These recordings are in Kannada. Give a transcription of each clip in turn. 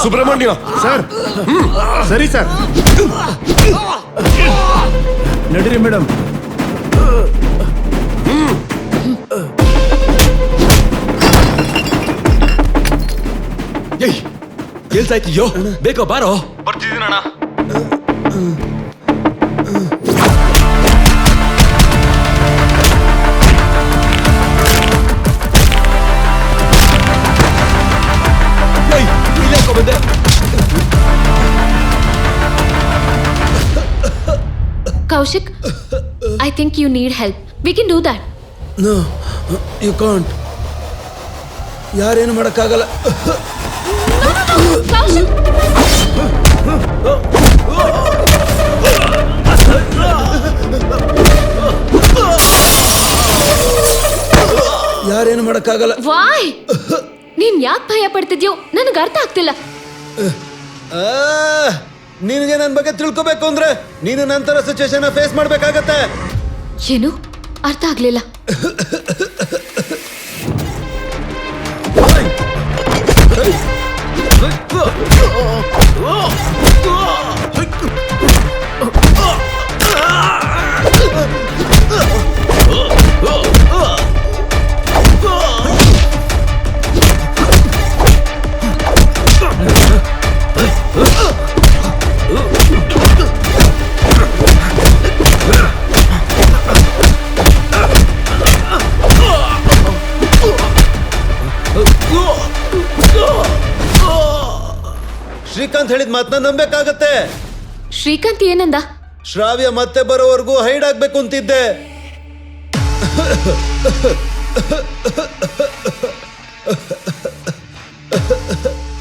ಸುಬ್ರಹ್ಮಣ್ಯ ಸರ್. ಸರಿ ಸರ್, ನಡೀರಿ ಮೇಡಮ್. ಕೇಳ್ಸಾಯ್ತಿಯೋ? ಬೇಕೋ ಬಾರೋ. ಬರ್ತಿದ್ದೀನಣ್ಣ. ಬಂದೆ. Kaushik, I think you need help. We can do that. No, you can't. ಯಾರೇನು ಮಾಡಕ್ಕಾಗಲ್ಲ. Kaushik! ಯಾರೇನು ಮಾಡಕ್ಕಾಗಲ್ಲ. Why? ನೀನ್ ಯಾಕೆ ಭಯ ಪಡ್ತಿದ್ಯೋ ನನಗೆ ಅರ್ಥ ಆಗ್ತಿಲ್ಲ. ನಿನಗೆ ನನ್ನ ಬಗ್ಗೆ ತಿಳ್ಕೋಬೇಕು ಅಂದ್ರೆ ನೀನು ನಂತರ ಸಿಚುವೇಶನ್ ಫೇಸ್ ಮಾಡ್ಬೇಕಾಗತ್ತೆ. ಏನು ಅರ್ಥ ಆಗ್ಲಿಲ್ಲ. ಶ್ರೀಕಾಂತ್ ಹೇಳಿದ ಮಾತನ್ನ ನಂಬೇಕಾಗತ್ತೆ. ಶ್ರೀಕಾಂತ್ ಏನಂದ? ಶ್ರಾವ್ಯ ಮತ್ತೆ ಬರೋವರೆಗೂ ಹೈಡ್ ಆಗ್ಬೇಕು ಅಂತಿದ್ದೆ.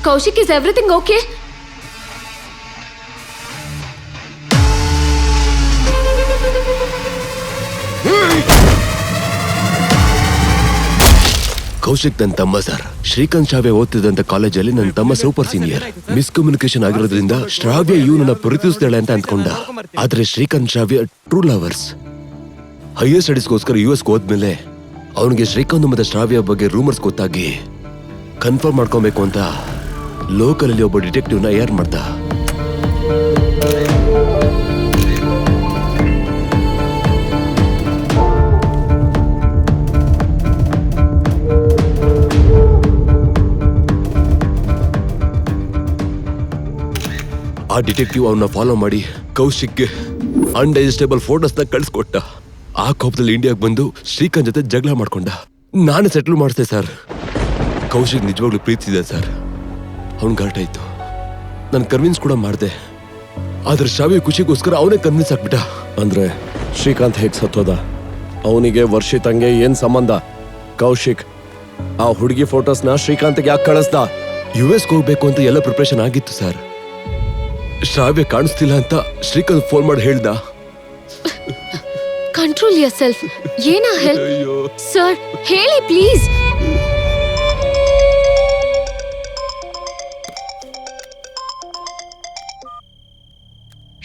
Kaushik, is everything okay? Kaushik ನನ್ನ ತಮ್ಮ ಸರ್. ಶ್ರೀಕಾಂತ್ ಶ್ರಾವ್ಯ ಓದ್ತಿದ್ದಂತ ಕಾಲೇಜಲ್ಲಿ ನನ್ನ ತಮ್ಮ ಸೂಪರ್ ಸೀನಿಯರ್. ಮಿಸ್ಕಮ್ಯುನಿಕೇಶನ್ ಆಗಿರೋದ್ರಿಂದ ಶ್ರಾವ್ಯ ಇವನನ್ನ ಪ್ರೀತಿಸ್ತಾಳೆ ಅಂತ ಅಂದ್ಕೊಂಡ. ಆದ್ರೆ ಶ್ರೀಕಾಂತ್ ಶ್ರಾವ್ಯ ಟ್ರೂ ಲವರ್ಸ್. ಹೈಯರ್ ಸ್ಟಡೀಸ್ಗೋಸ್ಕರ US ಹೋದ್ಮೇಲೆ ಅವನಿಗೆ ಶ್ರೀಕಾಂತ್ ಮತ್ತೆ ಶ್ರಾವ್ಯ ಬಗ್ಗೆ ರೂಮರ್ಸ್ ಗೊತ್ತಾಗಿ ಕನ್ಫರ್ಮ್ ಮಾಡ್ಕೊಬೇಕು ಅಂತ ಲೋಕಲ್ ಅಲ್ಲಿ ಒಬ್ಬ ಡಿಟೆಕ್ಟಿವ್ ನ ಏರ್ ಮಾಡ್ದ. ಆ ಡಿಟೆಕ್ಟಿವ್ ಅವನ್ನ ಫಾಲೋ ಮಾಡಿ ಕೌಶಿಕ್ಗೆ ಅನ್ಡೈಜೆಸ್ಟೇಬಲ್ ಫೋಟೋಸ್ ನ ಕಳ್ಸಿಕೊಟ್ಟ. ಆ ಕೋಪದಲ್ಲಿ ಇಂಡಿಯಾಗೆ ಬಂದು ಶ್ರೀಕಾಂತ್ ಜೊತೆ ಜಗಳ ಮಾಡ್ಕೊಂಡ. ನಾನೇ ಸೆಟ್ಲ್ ಮಾಡಿಸ್ದೆ ಸರ್. ಕೌಶಿಕ್ ನಿಜವಾಗ್ಲೂ ಪ್ರೀತಿಸಿದೆ ಸರ್. ಅವ್ನ್ ಗರ್ಟ್ ಆಯ್ತು. ನಾನು ಕನ್ವಿನ್ಸ್ ಕೂಡ ಮಾಡಿದೆ. ಆದ್ರೆ ಶ್ರಾವ್ಯ ಖುಷಿಗೋಸ್ಕರ ಅವನೇ ಕನ್ವಿನ್ಸ್ ಆಗ್ಬಿಟ್ಟ. ಅಂದ್ರೆ ಶ್ರೀಕಾಂತ್ ಹೇಗ್ ಸತ್ತೋದ? ಅವನಿಗೆ ವರ್ಷಿತಂಗೆ ಏನ್ ಸಂಬಂಧ? ಕೌಶಿಕ್ ಆ ಹುಡುಗಿ ಫೋಟೋಸ್ನ ಶ್ರೀಕಾಂತ್ಗೆ ಯಾಕೆ ಕಳಿಸ್ದ? US ಹೋಗ್ಬೇಕು ಅಂತ ಎಲ್ಲ ಪ್ರಿಪರೇಷನ್ ಆಗಿತ್ತು ಸರ್. ಶ್ರಾವ್ಯ ಕಾಣಿಸ್ತಿಲ್ಲ ಅಂತ ಶ್ರೀಕಾಂತ್ ಫೋನ್ ಮಾಡಿ ಹೇಳ್ದ. Control yourself. ಏನಾ ಹೆಲ್ಪ್ ಸರ್, ಹೇಳಿ ಪ್ಲೀಸ್.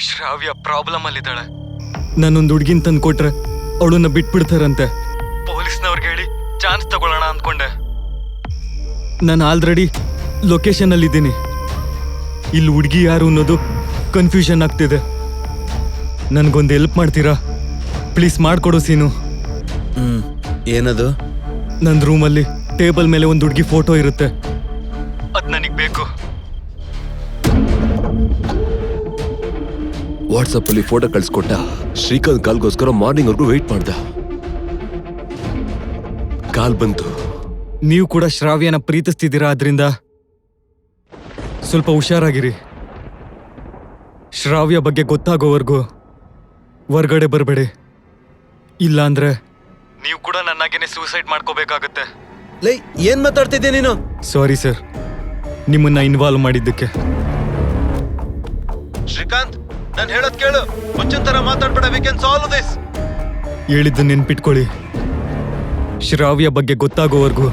ಶ್ರಾವ್ಯ ಪ್ರಾಬ್ಲಮ್ ಅಲ್ಲಿದ್ದಾಳೆ. ನಾನೊಂದು ಹುಡುಗಿನ ತಂದು ಕೊಟ್ರೆ ಅವಳನ್ನ ಬಿಟ್ಬಿಡ್ತಾರಂತೆ. ಪೊಲೀಸ್ನವ್ರಿಗೆ ಹೇಳಿ ಚಾನ್ಸ್ ತಗೊಳ್ಳೋಣ ಅಂದ್ಕೊಂಡೆ. ನಾನು ಆಲ್ರೆಡಿ ಲೊಕೇಶನ್ ಅಲ್ಲಿ ಇದ್ದೀನಿ. ಇಲ್ಲಿ ಹುಡುಗಿ ಯಾರು ಅನ್ನೋದು ಕನ್ಫ್ಯೂಷನ್ ಆಗ್ತಿದೆ. ನನ್ಗೊಂದು ಹೆಲ್ಪ್ ಮಾಡ್ತೀರಾ ಪ್ಲೀಸ್? ಮಾಡ್ಕೊಡು ಸೀನು. ಏನದು? ನನ್ನ ರೂಮಲ್ಲಿ ಟೇಬಲ್ ಮೇಲೆ ಒಂದು ಹುಡುಗಿ ಫೋಟೋ ಇರುತ್ತೆ. ಅದ್ ನನಗೆ ಬೇಕು. ವಾಟ್ಸಪ್ ಅಲ್ಲಿ ಫೋಟೋ ಕಳ್ಸಿಕೊಟ್ಟ. ಶ್ರೀಕಾಂತ್ ಕಾಲ್ಗೋಸ್ಕರ ಮಾರ್ನಿಂಗ್ ವರ್ಗು ವೇಟ್ ಮಾಡ್ದ. ಕಾಲ್ ಬಂತು. ನೀವು ಕೂಡ ಶ್ರಾವ್ಯನ ಪ್ರೀತಿಸ್ತಿದ್ದೀರಾ, ಆದ್ರಿಂದ ಸ್ವಲ್ಪ ಹುಷಾರಾಗಿರಿ. ಶ್ರಾವ್ಯ ಬಗ್ಗೆ ಗೊತ್ತಾಗೋವರೆಗೂ ಹೊರ್ಗಡೆ ಬರಬೇಡಿ. ಇಲ್ಲ ಅಂದ್ರೆ ನೀವು ಕೂಡ ನನ್ನಾಗೇನೆ ಸೂಸೈಡ್ ಮಾಡ್ಕೋಬೇಕಾಗತ್ತೆ. ಲೈ, ಏನ್ ಮಾತಾಡ್ತಿದ್ದೆ ನೀನು? ಸಾರಿ ಸರ್, ನಿಮ್ಮನ್ನ ಇನ್ವಾಲ್ವ್ ಮಾಡಿದ್ದಕ್ಕೆ. ಶ್ರೀಕಾಂತ್, ನಾನು ಹೇಳೋದ್ ಕೇಳು. ಮುಂಚಿನ ತರ ಮಾತಾಡ್ಬೇಡ. We can solve this. ಹೇಳಿದ್ದು ನೆನ್ಪಿಟ್ಕೊಳ್ಳಿ. ಶ್ರಾವ್ಯ ಬಗ್ಗೆ ಗೊತ್ತಾಗೋವರೆಗೂ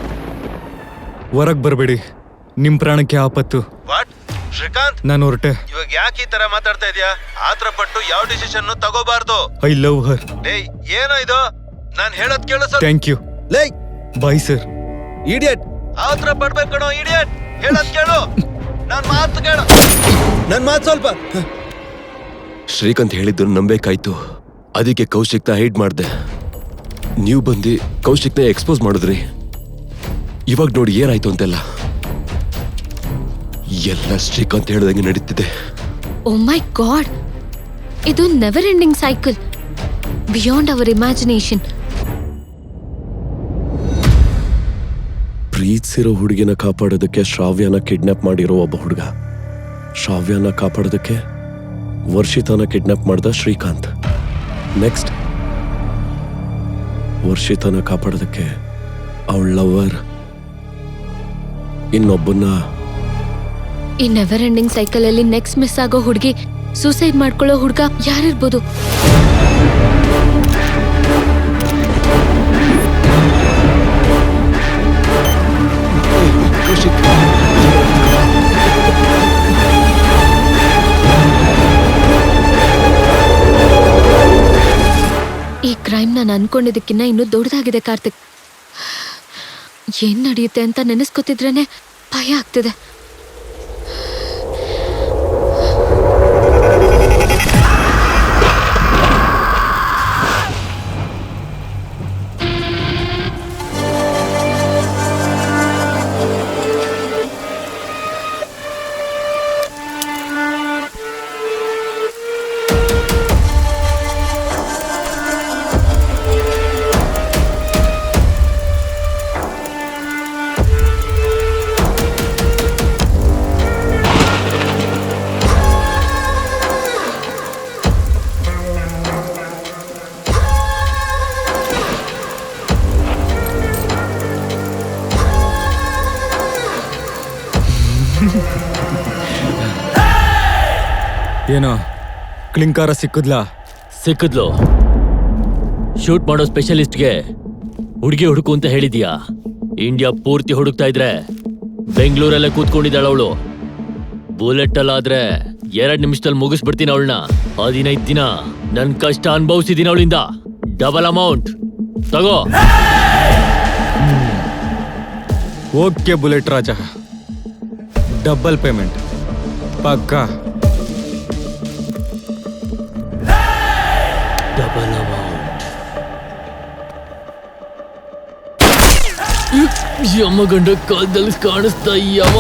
ಹೊರಗ್ ಬರಬೇಡಿ. ನಿಮ್ ಪ್ರಾಣಕ್ಕೆ ಆಪತ್ತು. ವಾಟ್? ಶ್ರೀಕಾಂತ್, ನಾನು ಹೊರಟೆ. ಇವಾಗ ಯಾಕೆ ಈ ತರ ಮಾತಾಡ್ತಾ ಇದೀಯಾ? ಆತರ ಪಟ್ಟು ಯಾವ ಡಿಸಿಷನ್ ತಗೋಬಾರ್ದು. I love her. ಲೇ, ಏನೋ ಇದು? ನಾನು ಹೇಳೋದ್ ಕೇಳು ಸರ್. Thank you. ಲೇ ಬಾಯ್ ಸರ್. ಇಡಿಯಟ್, ಆತರ ಪಡ್ಬೇಕು ಕಣೋ ಇಡಿಯಟ್. ಹೇಳೋದ್ ಕೇಳು. ನನ್ ಮಾತು ಸ್ವಲ್ಪ. ಶ್ರೀಕಾಂತ್ ಹೇಳಿದ್ದು ನಂಬೇಕಾಯ್ತು. ಅದಕ್ಕೆ ಕೌಶಿಕ್ನ ಹೈಡ್ ಮಾಡ್ದೆ. ನೀವು ಬಂದು ಕೌಶಿಕ್ನ ಎಕ್ಸ್ಪೋಸ್ ಮಾಡಿದ್ರಿ. ಇವಾಗ ನೋಡಿ ಏನಾಯ್ತು ಅಂತೆಲ್ಲ. ಎಲ್ಲ ಶ್ರೀಕಾಂತ್ ಹೇಳ್ದಂಗೆ ನಡೀತಿದೆ. ಓ ಮೈ ಗಾಡ್, ಇದು never ending cycle, beyond our imagination. ಪ್ರೀತಿಸಿರೋ ಹುಡುಗಿನ ಕಾಪಾಡೋದಕ್ಕೆ ಶ್ರಾವ್ಯನ ಕಿಡ್ನಾಪ್ ಮಾಡಿರೋ ಒಬ್ಬ ಹುಡುಗ, ಶ್ರಾವ್ಯನ ಕಾಪಾಡೋದಕ್ಕೆ ವರ್ಷಿತನ ಕಿಡ್ನಾಪ್ ಮಾಡ್ದ ಶ್ರೀಕಾಂತ್. ನೆಕ್ಸ್ಟ್ ವರ್ಷಿತನ ಕಾಪಾಡೋದಕ್ಕೆ ಅವಳ ಲವರ್ ಇನ್ನೊಬ್ಬನ್ನ. ಈ ನೆವರ್ ಎಂಡಿಂಗ್ ಸೈಕಲ್ ಅಲ್ಲಿ ನೆಕ್ಸ್ಟ್ ಮಿಸ್ ಆಗೋ ಹುಡುಗಿ, ಸೂಸೈಡ್ ಮಾಡ್ಕೊಳ್ಳೋ ಹುಡುಗ ಯಾರಿರ್ಬೋದು? ಈ ಕ್ರೈಮ್ ನಾನು ಅನ್ಕೊಂಡಿದ್ದಕ್ಕಿಂತ ಇನ್ನೂ ದೊಡ್ಡದಾಗಿದೆ ಕಾರ್ತಿಕ್. ಏನ್ ನಡೆಯುತ್ತೆ ಅಂತ ನೆನೆಸ್ಕೊತಿದ್ರೇನೆ ಭಯ ಆಗ್ತಿದೆ. ಏನೋ ಕ್ಲಿಂಕಾರ ಸಿಕ್ಕದ್ಲಾ? ಸಿಕ್ಕಿದ್ಲು. ಶೂಟ್ ಮಾಡೋ ಸ್ಪೆಷಲಿಸ್ಟ್ಗೆ ಹುಡುಗಿ ಹುಡುಕು ಅಂತ ಹೇಳಿದ್ಯಾ? ಇಂಡಿಯಾ ಪೂರ್ತಿ ಹುಡುಕ್ತಾ ಇದ್ರೆ ಬೆಂಗಳೂರಲ್ಲೇ ಕೂತ್ಕೊಂಡಿದ್ದಾಳ ಅವಳು. ಬುಲೆಟ್ ಅಲ್ಲಾದ್ರೆ 2 ನಿಮಿಷದಲ್ಲಿ ಮುಗಿಸ್ಬಿಡ್ತೀನಿ ಅವಳನ್ನ. 15 ದಿನ ನನ್ ಕಷ್ಟ ಅನುಭವಿಸಿದೀನಿ ಅವಳಿಂದ. ಡಬಲ್ ಅಮೌಂಟ್ ತಗೋ. Okay bullet Raja, double payment ಪಕ್ಕಾ. Double amount. ಯಮಗಂಡ ಕಾಲದಲ್ಲಿ ಕಾಣಿಸ್ತಾ ಯಮ.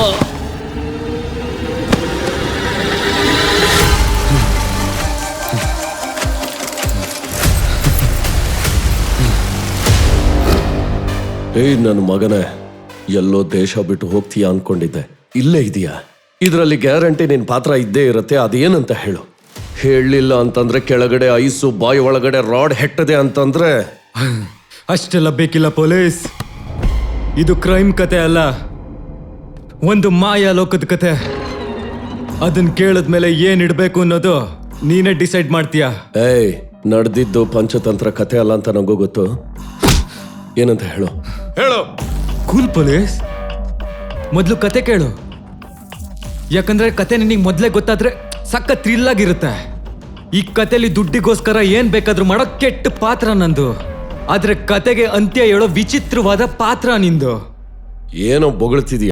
ಏಯ್ ನನ್ನ ಮಗನೇ, ಎಲ್ಲೋ ದೇಶ ಬಿಟ್ಟು ಹೋಗ್ತೀಯಾ ಅನ್ಕೊಂಡಿದ್ದೆ. ಇಲ್ಲೇ ಇದೆಯಾ? ಇದರಲ್ಲಿ ಗ್ಯಾರಂಟಿ ನಿನ್ ಪಾತ್ರ ಇದ್ದೇ ಇರುತ್ತೆ. ಅದೇನಂತ ಹೇಳು. ಹೇಳಲಿಲ್ಲ ಅಂತಂದ್ರೆ ಕೆಳಗಡೆ ಐಸು, ಬಾಯಿ ಒಳಗಡೆ ರಾಡ್ ಹೆಟ್ಟದೆ ಅಂತಂದ್ರೆ. ಅಷ್ಟೆಲ್ಲ ಬೇಕಿಲ್ಲ ಪೊಲೀಸ್. ಇದು ಕ್ರೈಮ್ ಕತೆ ಅಲ್ಲ, ಒಂದು ಮಾಯಾ ಲೋಕದ ಕತೆ. ಅದನ್ನ ಕೇಳಿದ್ಮೇಲೆ ಏನ್ ಇಡ್ಬೇಕು ಅನ್ನೋದು ನೀನೇ ಡಿಸೈಡ್ ಮಾಡ್ತೀಯಾ. ಏಯ್, ನಡೆದಿದ್ದು ಪಂಚತಂತ್ರ ಕತೆ ಅಲ್ಲ ಅಂತ ನಂಗೂ ಗೊತ್ತು. ಏನಂತ ಹೇಳು. ಹೇಳು. ಕೂಲ್ ಪೊಲೀಸ್, ಮೊದ್ಲು ಕತೆ ಕೇಳು. ಯಾಕಂದ್ರೆ ಕತೆ ನಿನಗೆ ಮೊದ್ಲೇ ಗೊತ್ತಾದ್ರೆ ಸಕ್ಕ ಥ್ರಿಲ್ ಆಗಿರುತ್ತೆ. ಈ ಕತೆಲಿ ದುಡ್ಡಿಗೋಸ್ಕರ ಏನ್ ಬೇಕಾದ್ರೂ ಮಾಡೋ ಕೆಟ್ಟ ಪಾತ್ರ ನಂದು. ಆದ್ರೆ ಕತೆಗೆ ಅಂತ್ಯ ಹೇಳೋ ವಿಚಿತ್ರವಾದ ಪಾತ್ರ ನಿಂದು. ಏನೋ ಬೊಗಳ್ತಿದೀಯ.